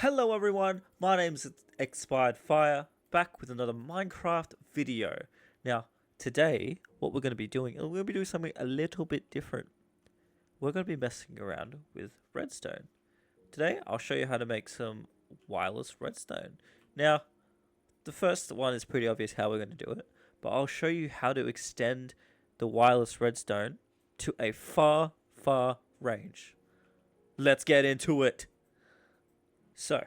Hello everyone, my name's Expired Fire, back with another Minecraft video. Now, today, what we're going to be doing, we're going to be doing something a little bit different. We're going to be messing around with redstone. Today, I'll show you how to make some wireless redstone. Now, the first one is pretty obvious how we're going to do it, but I'll show you how to extend the wireless redstone to a far, far range. Let's get into it. So,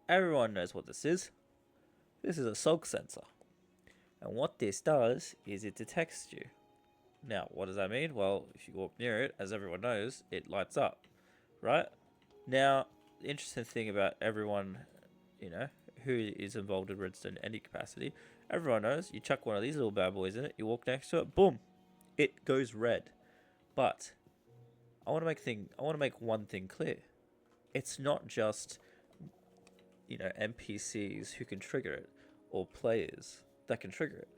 everyone knows what this is. This is a SOG sensor. And what this does is it detects you. Now, what does that mean? Well, if you walk near it, as everyone knows, it lights up, right? Now, the interesting thing about everyone, who is involved in redstone in any capacity, everyone knows you chuck one of these little bad boys in it, you walk next to it, boom, it goes red. But I want to make one thing clear. It's not just NPCs who can trigger it, or players that can trigger it.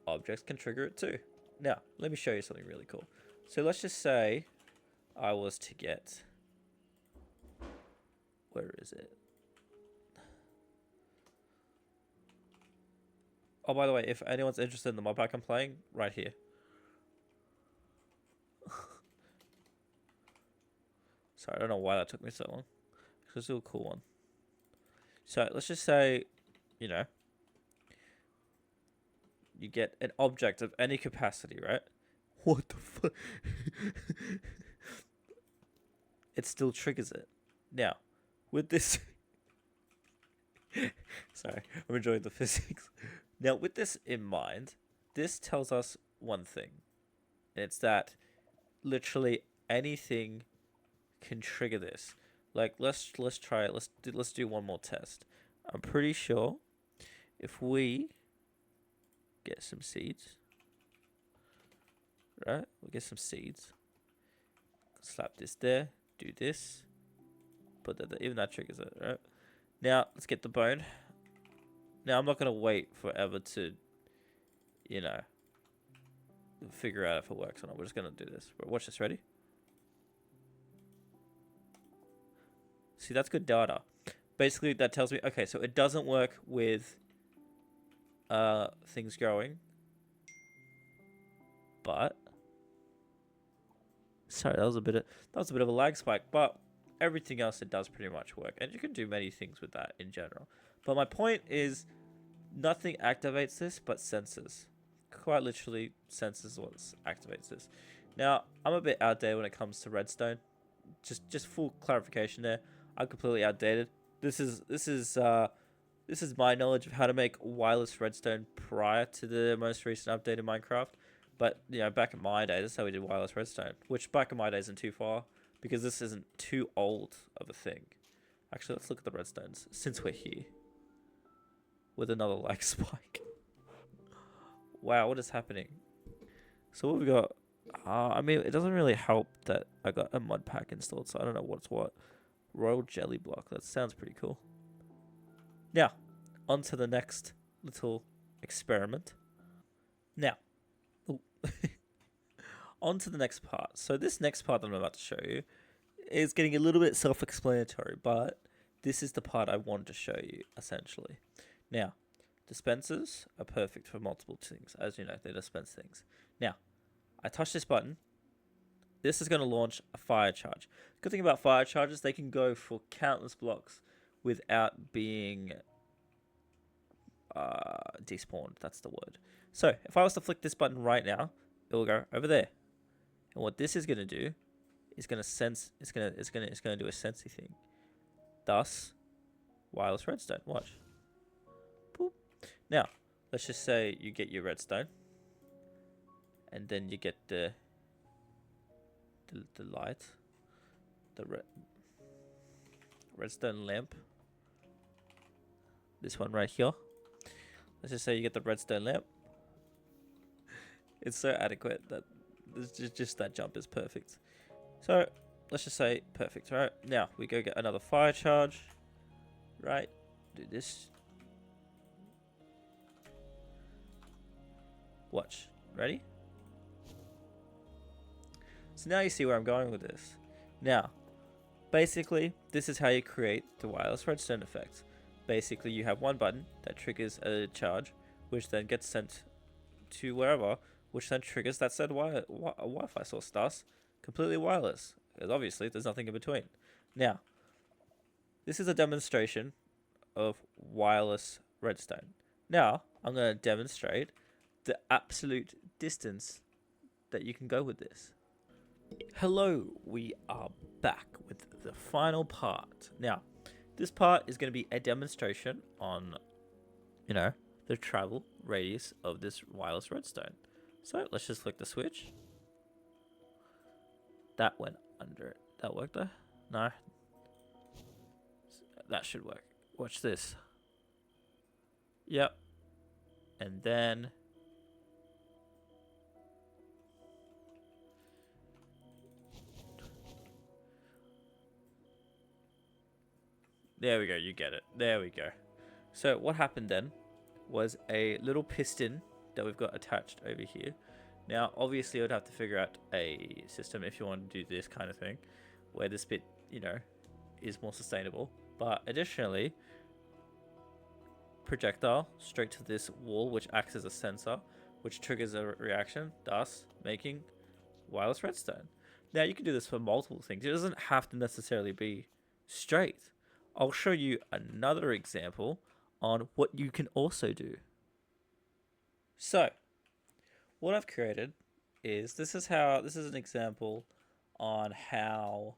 Objects can trigger it too. Now, let me show you something really cool. So let's just say I was to get... Where is it? Oh, by the way, if anyone's interested in the mod pack I'm playing, right here. Sorry, I don't know why that took me so long. It's still a cool one. So let's just say, you get an object of any capacity, right? What the fuck? It still triggers it. Now, with this... Sorry, I'm enjoying the physics. Now, with this in mind, this tells us one thing. And it's that literally anything can trigger this. Like, let's try it. Let's do one more test. I'm pretty sure if we get some seeds, right? We'll get some seeds. Slap this there. Do this. But even that triggers it, right? Now, let's get the bone. Now, I'm not going to wait forever to, figure out if it works or not. We're just going to do this. Watch this. Ready? See, that's good data. Basically, that tells me, okay, so it doesn't work with things growing. But sorry, that was a bit of a lag spike, but everything else it does pretty much work. And you can do many things with that in general. But my point is nothing activates this but sensors. Quite literally, sensors what activates this. Now, I'm a bit outdated when it comes to redstone. Just full clarification there. I'm completely outdated. This is my knowledge of how to make wireless redstone prior to the most recent update in Minecraft. But back in my day, this is how we did wireless redstone. Which back in my day isn't too far because this isn't too old of a thing. Actually, let's look at the redstones since we're here with another lag spike. Wow, what is happening? So what we got? I mean, it doesn't really help that I got a mod pack installed, so I don't know what's what. Royal jelly block. That sounds pretty cool. Now, on to the next little experiment. Now, on to the next part. So this next part that I'm about to show you is getting a little bit self-explanatory, but this is the part I wanted to show you, essentially. Now, dispensers are perfect for multiple things. As you know, they dispense things. Now, I touch this button. This is going to launch a fire charge. Good thing about fire charges, they can go for countless blocks without being despawned. That's the word. So if I was to flick this button right now, it will go over there. And what this is going to do is going to sense. It's going to do a sensey thing. Thus, wireless redstone. Watch. Boop. Now, let's just say you get your redstone, and then you get the light, the redstone lamp. This one right here. Let's just say you get the redstone lamp. It's so adequate that just that jump is perfect. So let's just say perfect. Right now we go get another fire charge. Right, do this. Watch. Ready? So now you see where I'm going with this. Now, Basically, this is how you create the wireless redstone effect. Basically, you have one button that triggers a charge, which then gets sent to wherever, which then triggers that said Wi-Fi source. Thus, completely wireless. Because obviously, there's nothing in between. Now, this is a demonstration of wireless redstone. Now, I'm going to demonstrate the absolute distance that you can go with this. Hello, we are back with the final part. Now, this part is going to be a demonstration on, the travel radius of this wireless redstone. So let's just flick the switch. That went under it. That worked there? No. That should work. Watch this. Yep. And then there we go, you get it. There we go. So what happened then was a little piston that we've got attached over here. Now, obviously, I would have to figure out a system if you want to do this kind of thing, where this bit, is more sustainable. But additionally, projectile straight to this wall, which acts as a sensor, which triggers a reaction, thus making wireless redstone. Now, you can do this for multiple things. It doesn't have to necessarily be straight. I'll show you another example on what you can also do. So, what I've created is this is an example on how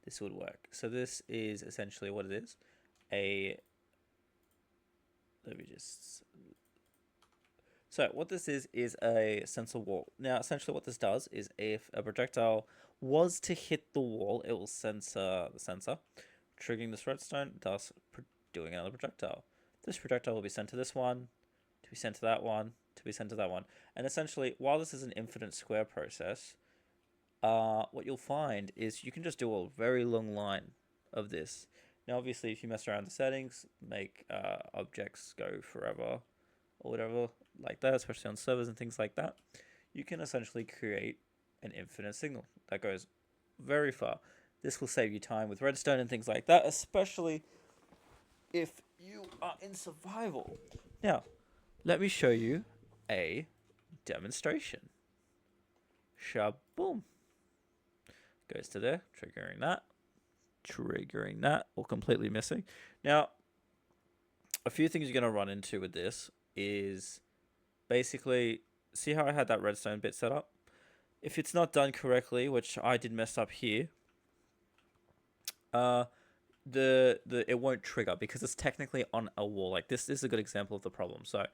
this would work. So this is essentially what it is. So what this is a sensor wall. Now, essentially what this does is if a projectile was to hit the wall, it will sensor the sensor, triggering this redstone, thus doing another projectile. This projectile will be sent to this one, to be sent to that one, to be sent to that one. And essentially, while this is an infinite square process, what you'll find is you can just do a very long line of this. Now, obviously, if you mess around the settings, make objects go forever or whatever like that, especially on servers and things like that, you can essentially create an infinite signal that goes very far. This will save you time with redstone and things like that, especially if you are in survival. Now, let me show you a demonstration. Shaboom. Goes to there, triggering that, or completely missing. Now, a few things you're going to run into with this is basically, see how I had that redstone bit set up? If it's not done correctly, which I did mess up here, it won't trigger because it's technically on a wall. Like this is a good example of the problem. So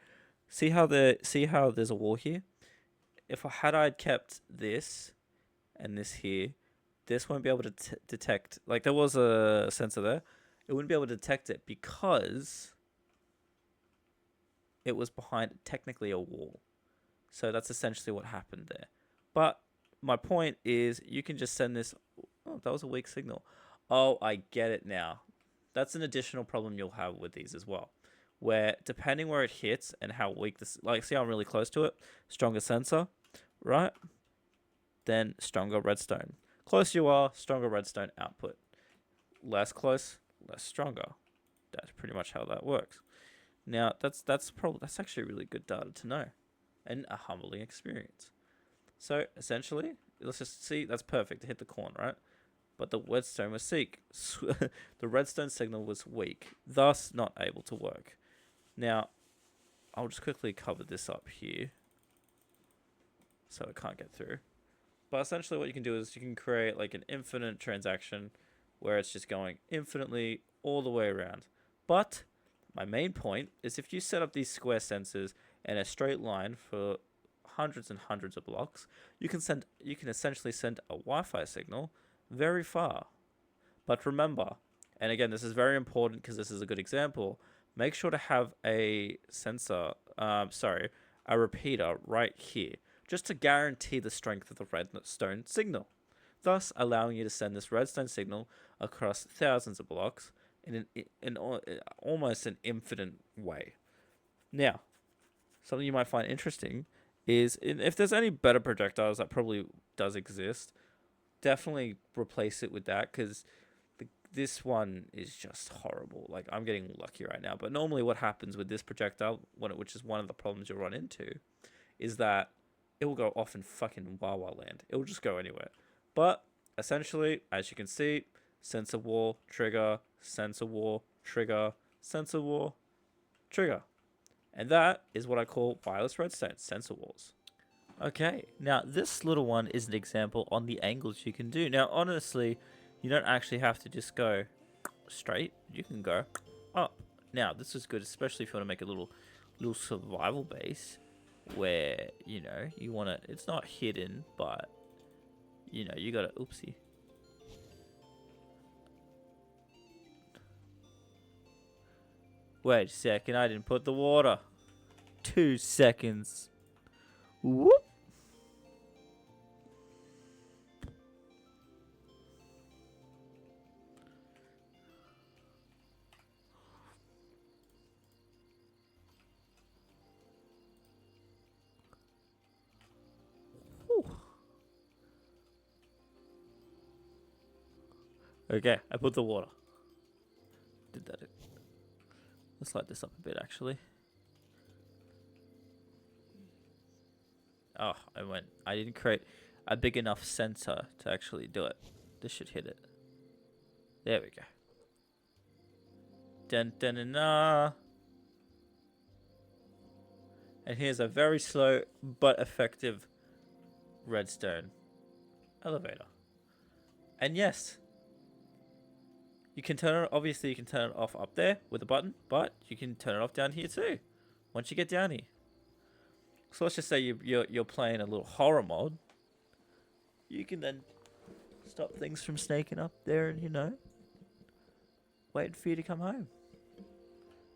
see how there's a wall here? If I'd kept this and this here, this won't be able to detect, like there was a sensor there, it wouldn't be able to detect it because it was behind technically a wall. So that's essentially what happened there. But my point is you can just send this, oh, that was a weak signal. Oh, I get it now. That's an additional problem you'll have with these as well, where depending where it hits and how weak this, like see how I'm really close to it, stronger sensor, right? Then stronger redstone. Close you are, stronger redstone output. Less close, less stronger. That's pretty much how that works. Now that's actually really good data to know, and a humbling experience. So essentially, let's just see, that's perfect to hit the corn, right? But the redstone was weak. The redstone signal was weak, thus not able to work. Now, I'll just quickly cover this up here so it can't get through. But essentially what you can do is you can create like an infinite transaction where it's just going infinitely all the way around. But my main point is if you set up these square sensors in a straight line for hundreds and hundreds of blocks, you can essentially send a Wi-Fi signal very far. But remember, and again, this is very important because this is a good example, make sure to have a a repeater right here, just to guarantee the strength of the redstone signal, thus allowing you to send this redstone signal across thousands of blocks in almost an infinite way. Now, something you might find interesting is if there's any better projectiles that probably does exist, definitely replace it with that, because this one is just horrible. Like, I'm getting lucky right now. But normally what happens with this projectile, which is one of the problems you'll run into, is that it will go off in fucking Wawa land. It will just go anywhere. But essentially, as you can see, sensor wall, trigger, sensor wall, trigger, sensor wall, trigger. And that is what I call wireless redstone, sensor walls. Okay, now this little one is an example on the angles you can do. Now, honestly, you don't actually have to just go straight. You can go up. Now, this is good, especially if you want to make a little survival base where, you know, you want to, it's not hidden, but, you know, you got to, oopsie. Wait a second, I didn't put the water. 2 seconds. Whoop. Okay, I put the water. Did that. Let's light this up a bit, actually. Oh, I didn't create a big enough sensor to actually do it. This should hit it. There we go. Dun dun dun dun. And here's a very slow but effective redstone elevator. And yes, you can turn it, obviously you can turn it off up there with a button, but you can turn it off down here too, once you get down here. So let's just say you're playing a little horror mode. You can then stop things from snaking up there and, you know, waiting for you to come home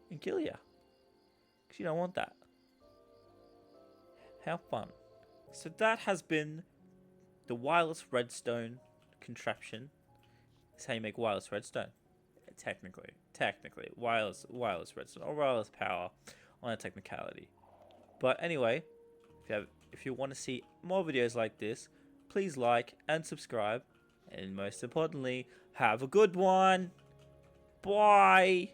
and kill you. Because you don't want that. How fun. So that has been the wireless redstone contraption. That's how you make wireless redstone. Technically, wireless redstone or wireless power on a technicality. But anyway, if you want to see more videos like this, please like and subscribe, and most importantly, have a good one. Bye.